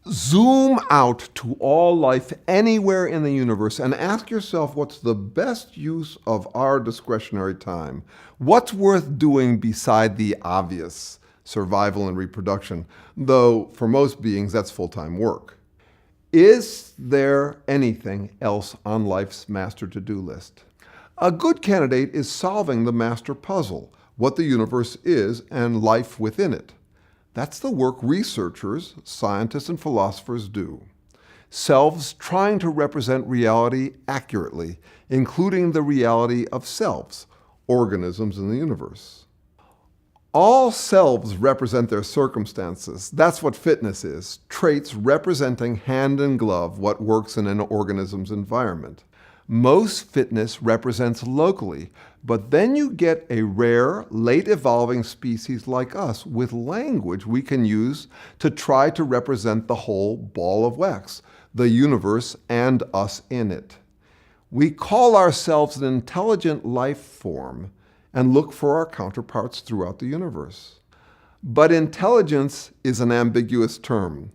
Zoom out to all life anywhere in the universe and ask yourself what's the best use of our discretionary time. What's worth doing beside the obvious, survival and reproduction, though for most beings that's full-time work. Is there anything else on life's master to-do list? A good candidate is solving the master puzzle, what the universe is and life within it. That's the work researchers, scientists, and philosophers do. Selves trying to represent reality accurately, including the reality of selves, organisms in the universe. All selves represent their circumstances. That's what fitness is, traits representing hand in glove what works in an organism's environment. Most fitness represents locally, but then you get a rare, late-evolving species like us with language we can use to try to represent the whole ball of wax, the universe and us in it. We call ourselves an intelligent life form and look for our counterparts throughout the universe. But intelligence is an ambiguous term.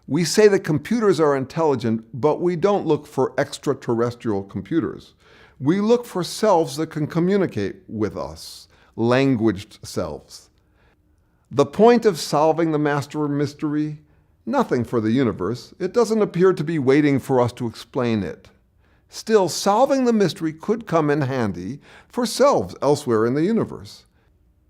We say that computers are intelligent, but we don't look for extraterrestrial computers. We look for selves that can communicate with us, languaged selves. The point of solving the master mystery? Nothing for the universe. It doesn't appear to be waiting for us to explain it. Still, solving the mystery could come in handy for selves elsewhere in the universe.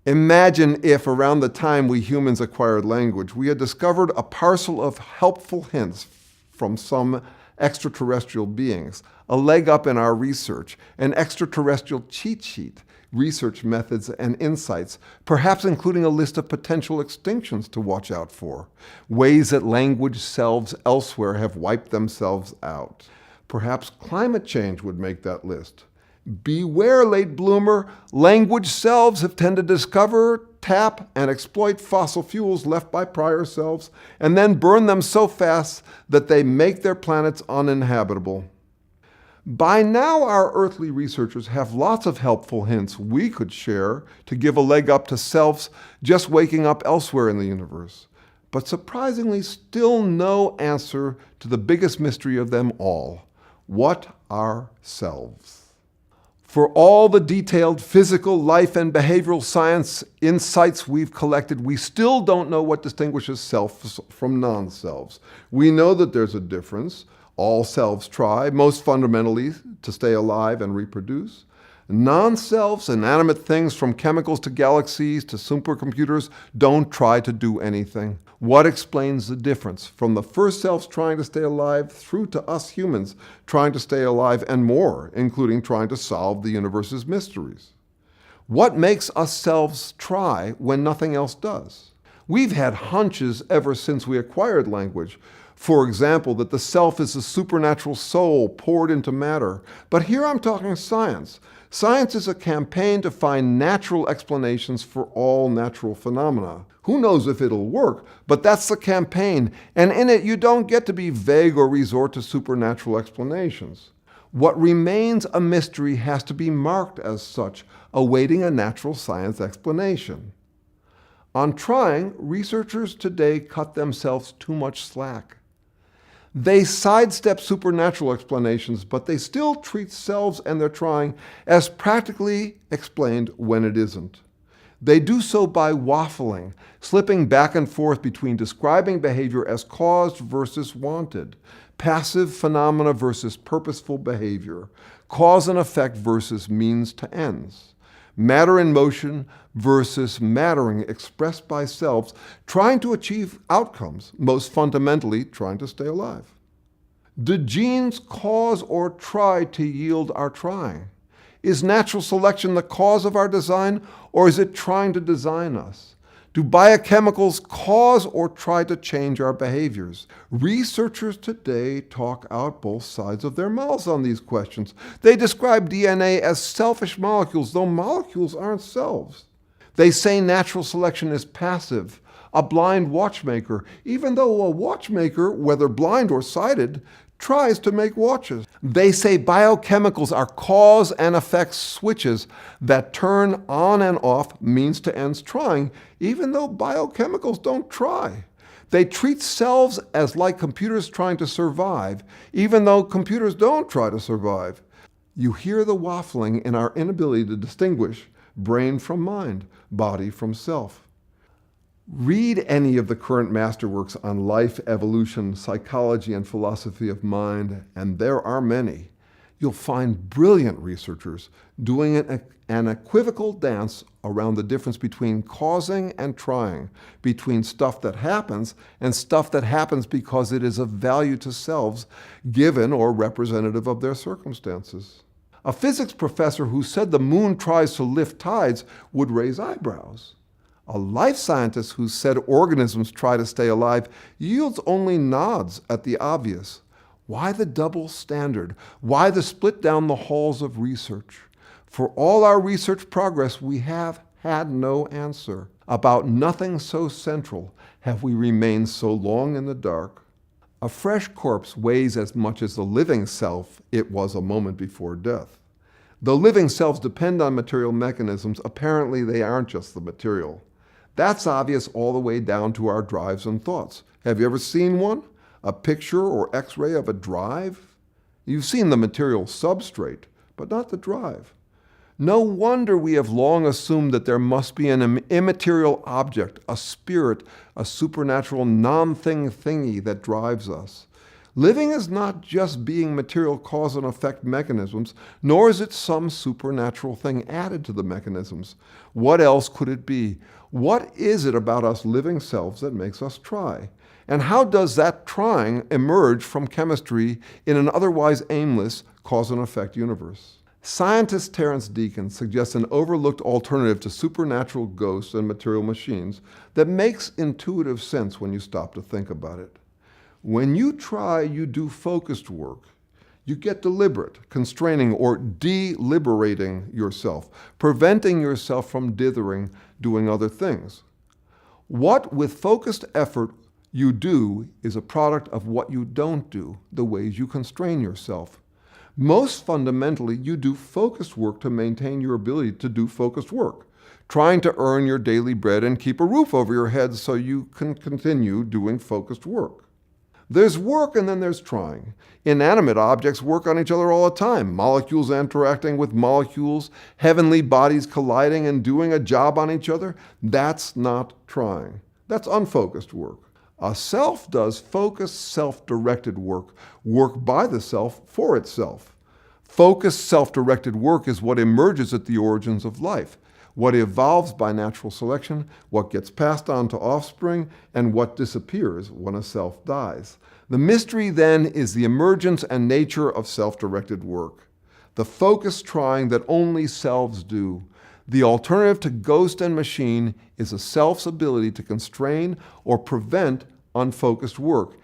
Imagine if, around the time we humans acquired language, we had discovered a parcel of helpful hints from some extraterrestrial beings, a leg up in our research, an extraterrestrial cheat sheet, research methods and insights, perhaps including a list of potential extinctions to watch out for, ways that language selves elsewhere have wiped themselves out. Perhaps climate change would make that list. Beware, late bloomer, language selves have tended to discover, tap, and exploit fossil fuels left by prior selves, and then burn them so fast that they make their planets uninhabitable. By now, our earthly researchers have lots of helpful hints we could share to give a leg up to selves just waking up elsewhere in the universe. But surprisingly, still no answer to the biggest mystery of them all. What are selves? For all the detailed physical, life, and behavioral science insights we've collected, we still don't know what distinguishes selves from non-selves. We know that there's a difference. All selves try, most fundamentally, to stay alive and reproduce. Non-selves, inanimate things from chemicals to galaxies to supercomputers, don't try to do anything. What explains the difference from the first selves trying to stay alive through to us humans trying to stay alive and more, including trying to solve the universe's mysteries? What makes us selves try when nothing else does? We've had hunches ever since we acquired language. For example, that the self is a supernatural soul poured into matter. But here I'm talking science. Science is a campaign to find natural explanations for all natural phenomena. Who knows if it'll work, but that's the campaign, and in it you don't get to be vague or resort to supernatural explanations. What remains a mystery has to be marked as such, awaiting a natural science explanation. On trying, researchers today cut themselves too much slack. They sidestep supernatural explanations, but they still treat selves and their trying as practically explained when it isn't. They do so by waffling, slipping back and forth between describing behavior as caused versus wanted, passive phenomena versus purposeful behavior, cause and effect versus means to ends, matter in motion versus mattering expressed by selves, trying to achieve outcomes, most fundamentally trying to stay alive. Do genes cause or try to yield our trying? Is natural selection the cause of our design, or is it trying to design us? Do biochemicals cause or try to change our behaviors? Researchers today talk out both sides of their mouths on these questions. They describe DNA as selfish molecules, though molecules aren't selves. They say natural selection is passive, a blind watchmaker, even though a watchmaker, whether blind or sighted, tries to make watches. They say biochemicals are cause and effect switches that turn on and off means to ends trying, even though biochemicals don't try. They treat selves as like computers trying to survive, even though computers don't try to survive. You hear the waffling in our inability to distinguish brain from mind, body from self. Read any of the current masterworks on life, evolution, psychology, and philosophy of mind, and there are many. You'll find brilliant researchers doing an equivocal dance around the difference between causing and trying, between stuff that happens and stuff that happens because it is of value to selves, given or representative of their circumstances. A physics professor who said the moon tries to lift tides would raise eyebrows. A life scientist who said organisms try to stay alive yields only nods at the obvious. Why the double standard? Why the split down the halls of research? For all our research progress, we have had no answer. About nothing so central have we remained so long in the dark. A fresh corpse weighs as much as the living self it was a moment before death. Though living selves depend on material mechanisms, apparently they aren't just the material. That's obvious all the way down to our drives and thoughts. Have you ever seen one? A picture or X-ray of a drive? You've seen the material substrate, but not the drive. No wonder we have long assumed that there must be an immaterial object, a spirit, a supernatural non-thing thingy that drives us. Living is not just being material cause and effect mechanisms, nor is it some supernatural thing added to the mechanisms. What else could it be? What is it about us living selves that makes us try? And how does that trying emerge from chemistry in an otherwise aimless cause and effect universe? Scientist Terrence Deacon suggests an overlooked alternative to supernatural ghosts and material machines that makes intuitive sense when you stop to think about it. When you try, you do focused work. You get deliberate, constraining, or deliberating yourself, preventing yourself from dithering, doing other things. What, with focused effort, you do is a product of what you don't do, the ways you constrain yourself. Most fundamentally, you do focused work to maintain your ability to do focused work, trying to earn your daily bread and keep a roof over your head so you can continue doing focused work. There's work and then there's trying. Inanimate objects work on each other all the time. Molecules interacting with molecules, heavenly bodies colliding and doing a job on each other. That's not trying. That's unfocused work. A self does focused, self-directed work, work by the self for itself. Focused, self-directed work is what emerges at the origins of life, what evolves by natural selection, what gets passed on to offspring, and what disappears when a self dies. The mystery then is the emergence and nature of self-directed work, the focused trying that only selves do. The alternative to ghost and machine is a self's ability to constrain or prevent unfocused work,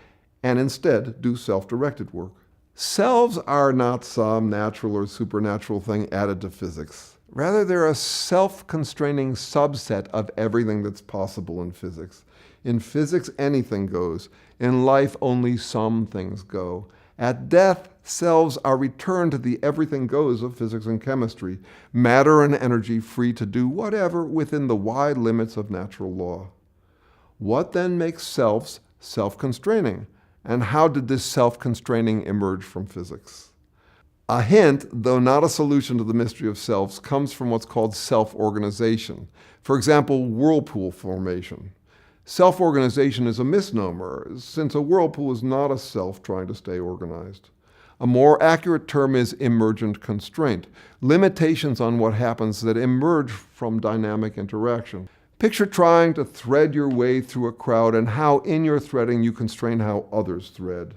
and instead do self-directed work. Selves are not some natural or supernatural thing added to physics. Rather, they're a self-constraining subset of everything that's possible in physics. In physics, anything goes. In life, only some things go. At death, selves are returned to the everything goes of physics and chemistry, matter and energy free to do whatever within the wide limits of natural law. What then makes selves self-constraining? And how did this self-constraining emerge from physics? A hint, though not a solution to the mystery of selves, comes from what's called self-organization. For example, whirlpool formation. Self-organization is a misnomer, since a whirlpool is not a self trying to stay organized. A more accurate term is emergent constraint, limitations on what happens that emerge from dynamic interaction. Picture trying to thread your way through a crowd and how in your threading you constrain how others thread.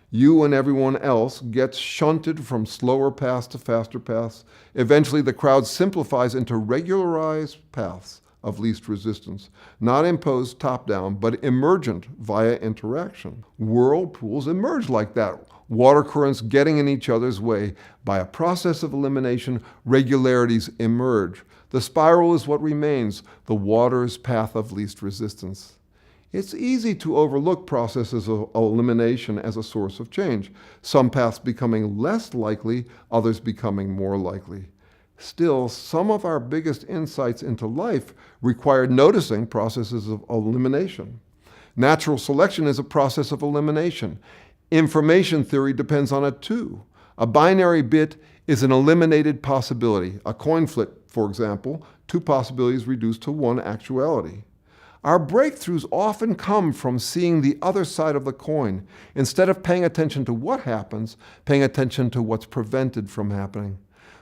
You and everyone else gets shunted from slower paths to faster paths. Eventually the crowd simplifies into regularized paths of least resistance, not imposed top-down, but emergent via interaction. Whirlpools emerge like that, water currents getting in each other's way. By a process of elimination, regularities emerge. The spiral is what remains, the water's path of least resistance. It's easy to overlook processes of elimination as a source of change, some paths becoming less likely, others becoming more likely. Still, some of our biggest insights into life required noticing processes of elimination. Natural selection is a process of elimination. Information theory depends on it too. A binary bit is an eliminated possibility. A coin flip, for example, two possibilities reduced to one actuality. Our breakthroughs often come from seeing the other side of the coin. Instead of paying attention to what happens, paying attention to what's prevented from happening.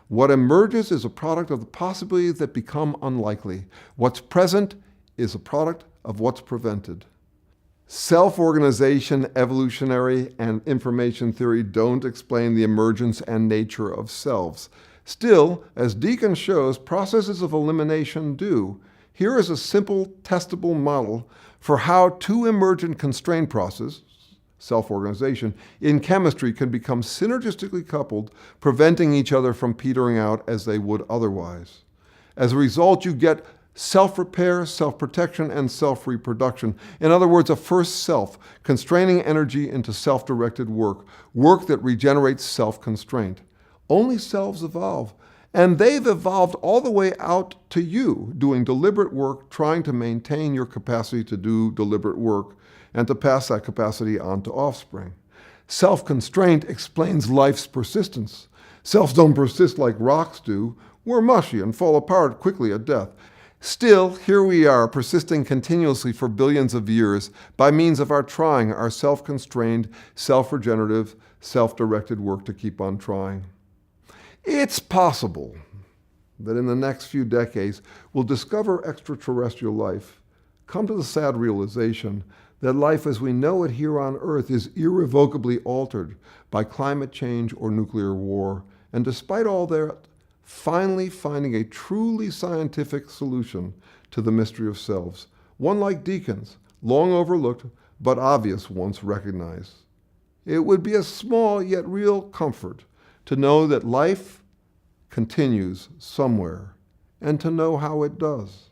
What emerges is a product of the possibilities that become unlikely. What's present is a product of what's prevented. Self-organization, evolutionary, and information theory don't explain the emergence and nature of selves. Still, as Deacon shows, processes of elimination do. Here is a simple, testable model for how two emergent constraint processes, self-organization, in chemistry can become synergistically coupled, preventing each other from petering out as they would otherwise. As a result, you get self-repair, self-protection, and self-reproduction. In other words, a first self, constraining energy into self-directed work that regenerates self-constraint. Only selves evolve, and they've evolved all the way out to you, doing deliberate work, trying to maintain your capacity to do deliberate work, and to pass that capacity on to offspring. Self-constraint explains life's persistence. Selves don't persist like rocks do. We're mushy and fall apart quickly at death. Still, here we are, persisting continuously for billions of years by means of our trying, our self-constrained, self-regenerative, self-directed work to keep on trying. It's possible that in the next few decades we'll discover extraterrestrial life, come to the sad realization that life as we know it here on Earth is irrevocably altered by climate change or nuclear war, and despite all that, finally finding a truly scientific solution to the mystery of selves, one like Deacon's, long overlooked but obvious once recognized. It would be a small yet real comfort to know that life continues somewhere and to know how it does.